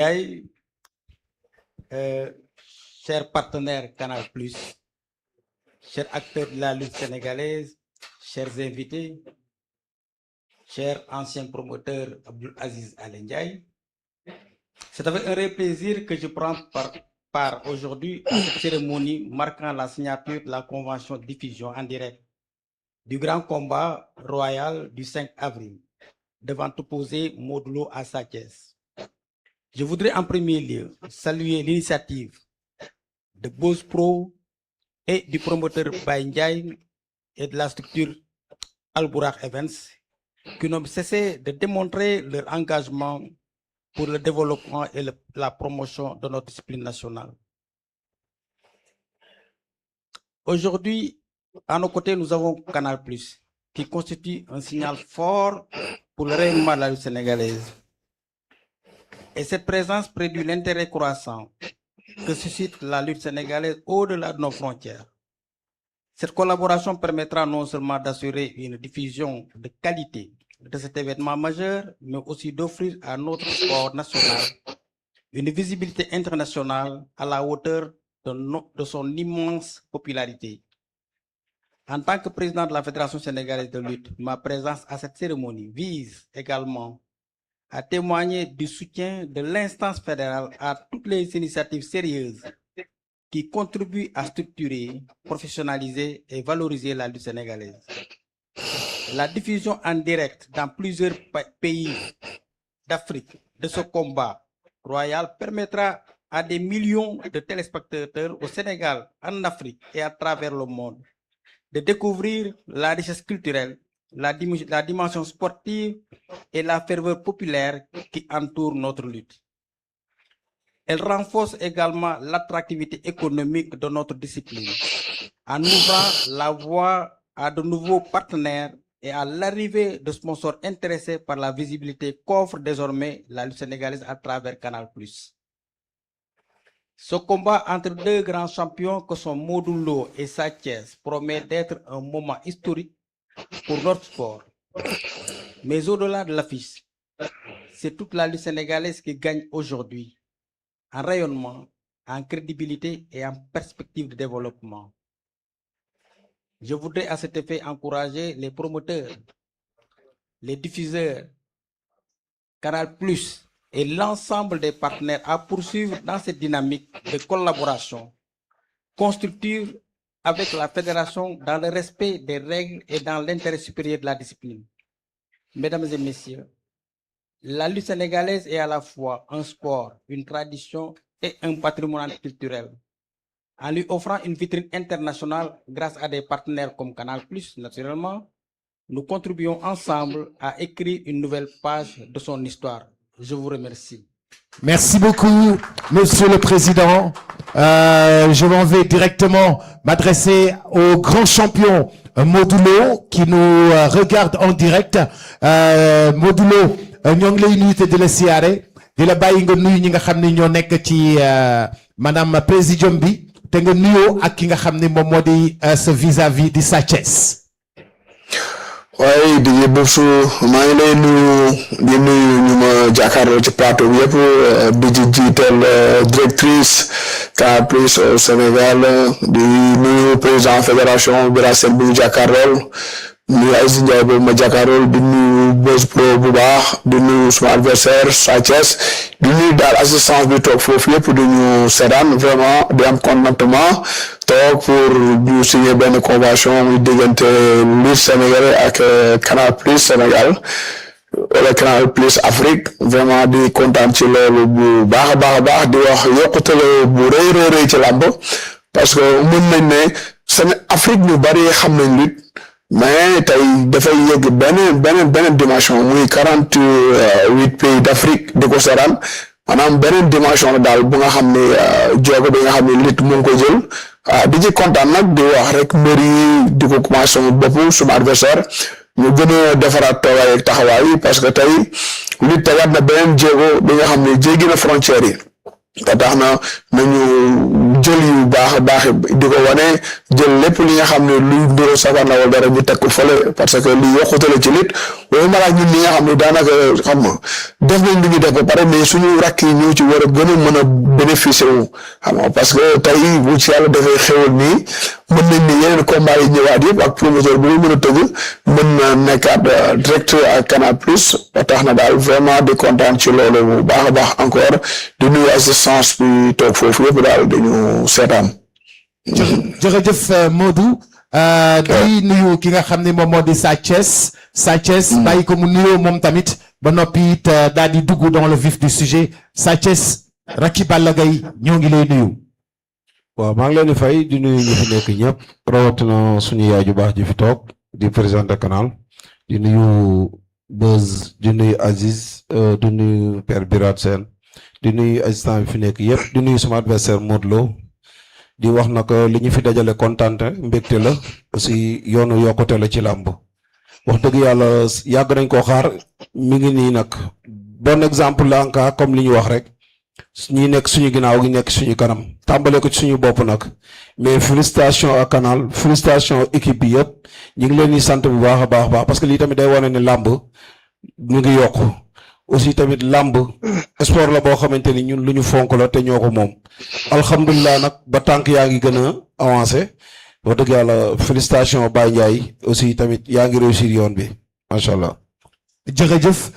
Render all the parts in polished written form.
Hey, chers partenaires Canal+, chers acteurs de la lutte sénégalaise, chers invités, chers anciens promoteurs Abdul Aziz Al Ndiaye, c'est avec un réel plaisir que je prends part aujourd'hui à cette cérémonie marquant la signature de la convention de diffusion en direct du grand combat royal du 5 avril, devant opposer Modou Lo à Sa Thiès. Je voudrais en premier lieu saluer l'initiative de Boz Pro et du promoteur Baye Ndiaye et de la structure Al Bourakh Events qui n'ont cessé de démontrer leur engagement pour le développement et la promotion de notre discipline nationale. Aujourd'hui, à nos côtés, nous avons Canal+, qui constitue un signal fort pour le rayonnement de la lutte sénégalaise. Et cette présence prédit l'intérêt croissant que suscite la lutte sénégalaise au-delà de nos frontières. Cette collaboration permettra non seulement d'assurer une diffusion de qualité de cet événement majeur, mais aussi d'offrir à notre sport national une visibilité internationale à la hauteur de son immense popularité. En tant que président de la Fédération sénégalaise de lutte, ma présence à cette cérémonie vise également à témoigner du soutien de l'instance fédérale à toutes les initiatives sérieuses qui contribuent à structurer, professionnaliser et valoriser la lutte sénégalaise. La diffusion en direct dans plusieurs pays d'Afrique de ce combat royal permettra à des millions de téléspectateurs au Sénégal, en Afrique et à travers le monde de découvrir la richesse culturelle, la dimension sportive et la ferveur populaire qui entoure notre lutte. Elle renforce également l'attractivité économique de notre discipline en ouvrant la voie à de nouveaux partenaires et à l'arrivée de sponsors intéressés par la visibilité qu'offre désormais la lutte sénégalaise à travers Canal+. Ce combat entre deux grands champions que sont Modou Lo et Sa Thiès promet d'être un moment historique pour notre sport. Mais au-delà de l'affiche, c'est toute la lutte sénégalaise qui gagne aujourd'hui en rayonnement, en crédibilité et en perspective de développement. Je voudrais à cet effet encourager les promoteurs, les diffuseurs, Canal+, et l'ensemble des partenaires à poursuivre dans cette dynamique de collaboration constructive avec la fédération dans le respect des règles et dans l'intérêt supérieur de la discipline. Mesdames et messieurs, la lutte sénégalaise est à la fois un sport, une tradition et un patrimoine culturel. En lui offrant une vitrine internationale grâce à des partenaires comme Canal+, naturellement, nous contribuons ensemble à écrire une nouvelle page de son histoire. Je vous remercie. Merci beaucoup, Monsieur le Président. Je m'en vais directement m'adresser au grand champion Modou Lo qui nous regarde en direct. Modou Lo, ñoo ngi lay nuyu te di la siyaare di la bàyyi nga nuyu ñi nga xam ne ñoo nekk ci maanaam présidium bi te nga nuyoo ak ki nga xam ne moom moo di sa vis-à-vis di Sa Thiès. waaye di Boubsou maa ngi lay nuyu di nuyu ñu ma jàkkaarloo ci plateau bi yëpp di ci jiital directrice Canal+ au Sénégal di nuyu président fédération Bira Sène bu ñu jàkkaarlool nuyu Aziz Ndiaye boobu ma jàkkaarlool di nuyu Boz Pro bu baax di nuyu suma adversaire Sa Thiès di nuyu daal assistance bi toog foofu yëpp di ñu seetaan vraiment di am contentement toog pour ñu signer benn convention muy diggante lutte sénégalais ak Canal+ Sénégal wala Canal+ Afrique vraiment di kontaan ci loolu bu baax a baax di wax yokkutale bu rëy ci làmb parce que mën nañ ne seen Afrique ñu bari xam nañ lutte mais tey dafay yegg beneen dimension muy 48 pays d'Afrique di ko seetaan maanaam beneen dimension la daal bu nga xam ne joogo bi nga xam ne lutte mu ngi ko jël di ci kontaan nag di wax rek mbër yi di ko commencé sama bopp suma adversaire ñu gën a defaraat toogaay ak taxawaay parce que tey lutte tegaat na beneen jéego bi nga xam ne jéggi na frontières yi te tax na nañu jël yu baax a baax di ko wane jël lépp li nga xam ne luy ndoro saban la wala dara ñu teg ko fële parce que li yokkute la ci nit waaye malaa ñun li nga xam ne daanaka xam nga def nañ li ñu def ba pare mais suñu rakk yi ñëw ci war a gën a mën a bénéficier wu xam nga parce que tey bu ci yàlla defee xewal nii mën nañ ni yeneen combat yi ñëwaat yëpp ak promoteur bu ñu mën a tëgg mën na nekkaat direct ak Canal Plus ba tax na daal vraiment di kontaan ci loolu bu baax a baax encore di nuyu assistance bi toog foofu yëpp daal dañu seetaan. jërëjëf Modou di nuyu ki nga xam ne moom moo di Sa Thiès bàyyi ko mu nuyoo moom tamit ba noppi it daal di dugg dans le vif du sujet Sa Thiès rakki Balla Gaye ñoo ngi lay nuyu. waaw maa ngi leen di fay di nuyu ñu fi nekk ñëpp rawatina suñu yaay ju baax ji fi toog di président de canal di nuyu Beuz di nuyu Aziz di nuyu Père Birat Sène di nuyu assistant bi fi nekk yëpp di nuyu sama adversaire Modou Lo di wax nag li ñu fi dajale kontaante mbégte la aussi yoonu yokkute la ci làmb wax dëgg yàlla yàgg nañ koo xaar mi ngi nii nag bon exemple la en cas comme li ñu wax rek ñi nekk suñu ginnaaw gi nekk suñu kanam tàmbale ko ci suñu bopp nag mais félicitation à Canal félicitation équipe bi yëpp ñu ngi leen di sant bu baax a baax parce que lii tamit day wane ne làmb ñu ngi yokk aussi tamit làmb sport la boo xamante ni ñun lu ñu fonk la te ñoo ko moom alhamdulilah nag ba tànk yaa ngi gën a avancé wax dëgg yàlla félicitation Baye Ndiaye aussi tamit yaa ngi réussir yoon bi macha allah. jërëjëf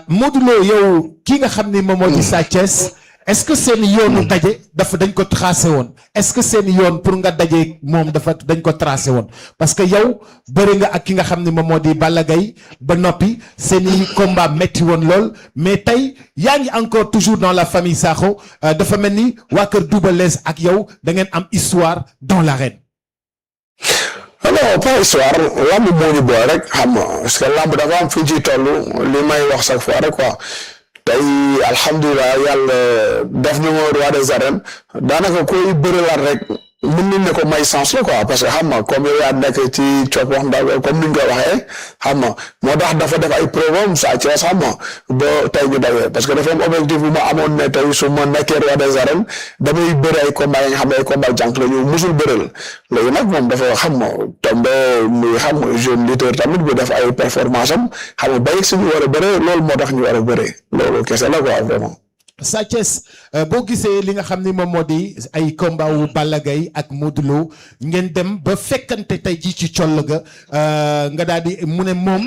Modou Lo yow ki nga xam ni moom moo di Sa Thiès est-ce que seen yoonu daje dañ ko tracé woon est-ce que seen yoon pour nga daje moom dañ ko tracé woon parce que yow bëri nga ak ki nga xam ni moom moo di Balla Gaye ba noppi seen i combat metti woon lool mais tey yaa ngi encore toujours dans la famille Sakho dafa mel ni waa kër Double Less ak yow da ngeen am histoire dans l'arène. non pas histoire lamb moo ñu boole rek xam nga parce que lamb dafa am fi ci toll li may wax chaque fois rek quoi tey alhamdulilah yàlla def na ma roi des arènes daanaka koy bërilaat rek mën nañ ne ko may sens la quoi parce que xam nga comme yow yaa nekk ci copp wax ndaw comme ni ñu ko waxee xam nga moo tax dafa def ay preuve Sa Thiès xam nga ba tey ñu dawee parce que dafa am objectif bu ma amoon ne tey su ma nekkee roi des arènes damay bëri ay combat yi nga xam ne ay combat jànk la ñu musul bëral léegi nag moom dafa xam nga tombé muy xam nga jeune lutteur tamit bu def ay performance am xam nga bayit si ñu war a bëre loolu moo tax ñu war a bëre loolu kese la quoi vraiment. Sa Thiès boo gisee li nga xam ni moom moo di ay combat wu Balla Gaye ak Modou Lo ngeen dem ba fekkante tey jii ci coll ga nga daal di mu ne moom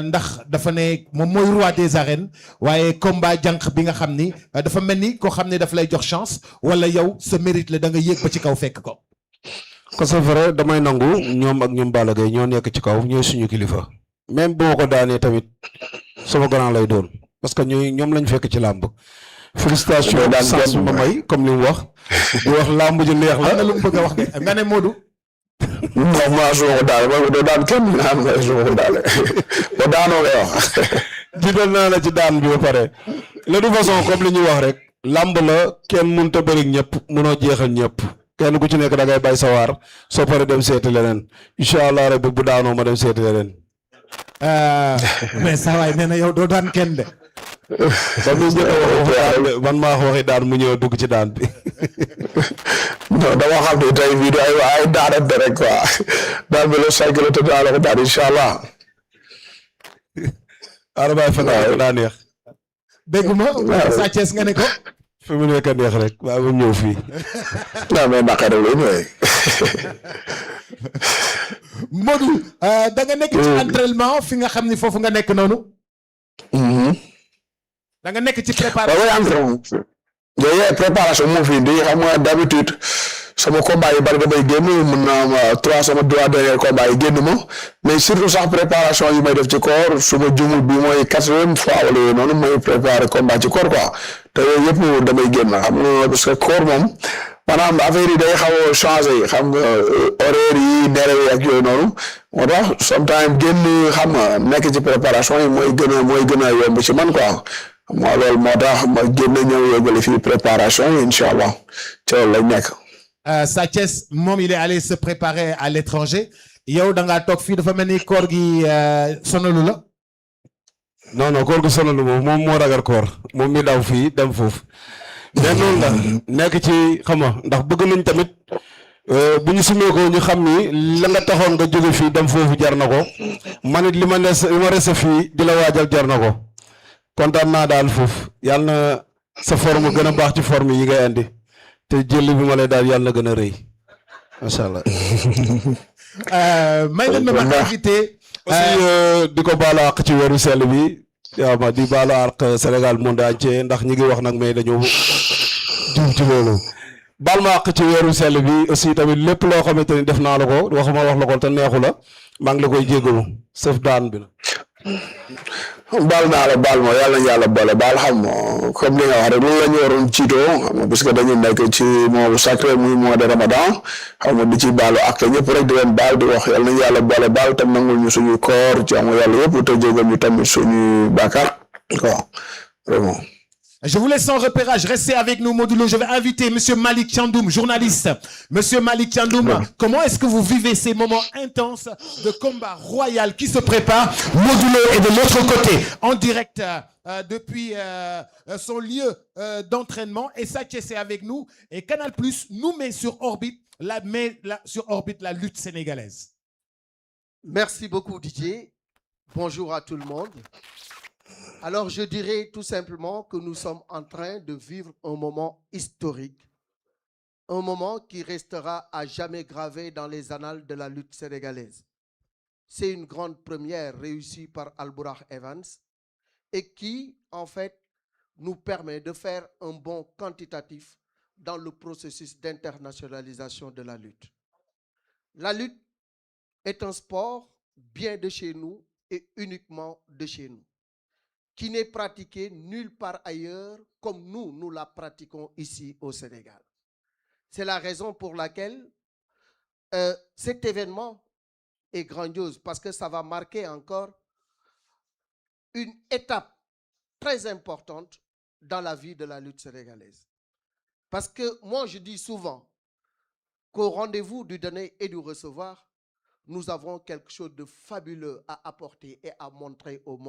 ndax dafa ne moom mooy roi des arènes waaye combat jànq bi nga xam ni dafa mel ni koo xam ne daf lay jox chance wala yow sa mérite la da nga yéeg ba ci kaw fekk ko. ko c'est vrai damay nangu ñoom ak ñoom Balla Gaye ñoo nekk ci kaw ñooy suñu kilifa même boo ko daanee tamit sama grand lay doon parce que ñoom lañ fekk ci làmb. félicitation sans ma may comme li mu wax di wax làmb ju neex la. am na lu mu bëgg a wax de nga ne Modou. non maa su ma ko daale ma doo daan kenn naan nga su ma ko daale ba daanoo ngay wax. jiital naa la ci daan bi ba pare de toute façon comme li ñuy wax rek làmb la kenn mënut a bëri ñëpp mënoo jeexal ñëpp kenn ku ci nekk da ngay bay sa waar soo pare dem seeti leneen incha allah rek bu daanoo ma dem seeti leneen. mais saa waay nee na yow doo daan kenn de. man maa waxi daan mu ñëw dugg ci daan bi. non dama xam ne tey bii ay daanante rek quoi daan bi la 5 kilos te daanaka ko daan incha allah. arabay fa daa neex. dégg ma Sa Thiès nga ne ko. fi mu nekk neex rek waa mu ñëw fii. non mais naqare la ñëwee. Modou da nga nekk ci entraînement fi nga xam ni foofu nga nekk noonu. da nga nekk ci préparation. waaw préparation moo fi indi xam nga d'habitude sama combat yi bari damay génn mën naa am 3 sama 3 derniers combats yi génn ma mais surtout sax préparation yi may def ci corps su ma jumul bi mooy 4e fois wala yooyu noonu may préparer combat ci corps quoi te yooyu yëpp damay génn xam nga parce que corps moom maanaam affaire yi day xaw a changé xam nga horaire yi nelaw yi ak yooyu noonu moo tax sometimes génn xam nga nekk ci préparation yi mooy gën a yomb ci man quoi. moo loolu moo tax ma génn ñëw yóbbali fii préparation yi incha allah ci loolu lañ nekk. Sa Thiès moom il est allé se préparer à l'étranger yow da ngaa toog fii dafa mel ni koor gi sonalu la. non koor gi sonalu moom moo ragal koor moom mi daw fii dem foofu mais noonu la nekk ci xam nga ndax bëgg nañ tamit bu ñu sumee ko ñu xam ni la nga taxoon nga jóge fii dem foofu jar na ko man it li ma rese fii di la waajal jar na ko kontaan naa daal foofu yàlla na sa forme gën a baax ci forme yi ngay andi te jël bi ma lay daal yàlla na gën a rëy macha allah. may leen ma invité. aussi di ko baalu àq ci weeru sell bi yaa ma di baalu àq Sénégal monde entier ndax ñi ngi wax nag mais dañoo juum ci loolu. baal ma àq ci weeru sell bi aussi tamit lépp loo xamante ni def naa la ko waxuma wax la ko te neexu la maa ngi la koy jégalu sëf daan bi la. baal naa la baal ma yàlla na yàlla boole baal xam nga comme li nga wax rek loolu la ñu waroon jiitoo xam nga parce que dañu nekk ci mois sacré muy mois de Ramadan xam nga di ci baalu ak ñëpp rek di leen baal di wax yàlla na yàlla boole baal tam nangul ñu suñu koor ci am yàlla yëpp te jégal ñu tamit suñu bàkkaar quoi vraiment. Je vous laisse sans repérage. Restez avec nous, Modulo. Je vais inviter Monsieur Malik Thiandoum, journaliste. Monsieur Malik Thiandoum, comment est-ce que vous vivez ces moments intenses de combat royal qui se préparent? Modulo est de l'autre côté, en direct depuis son lieu d'entraînement. Et Sathiès est avec nous. Et Canal Plus nous met sur orbite la lutte sénégalaise. Merci beaucoup, Didier. Bonjour à tout le monde. Alors, je dirais tout simplement que nous sommes en train de vivre un moment historique, un moment qui restera à jamais gravé dans les annales de la lutte sénégalaise. C'est une grande première réussie par Albourakh Evans et qui, en fait, nous permet de faire un bond quantitatif dans le processus d'internationalisation de la lutte. La lutte est un sport bien de chez nous et uniquement de chez nous, qui n'est pratiquée nulle part ailleurs comme nous la pratiquons ici au Sénégal. C'est la raison pour laquelle cet événement est grandiose, parce que ça va marquer encore une étape très importante dans la vie de la lutte sénégalaise. Parce que moi, je dis souvent qu'au rendez-vous du donner et du recevoir, nous avons quelque chose de fabuleux à apporter et à montrer au monde.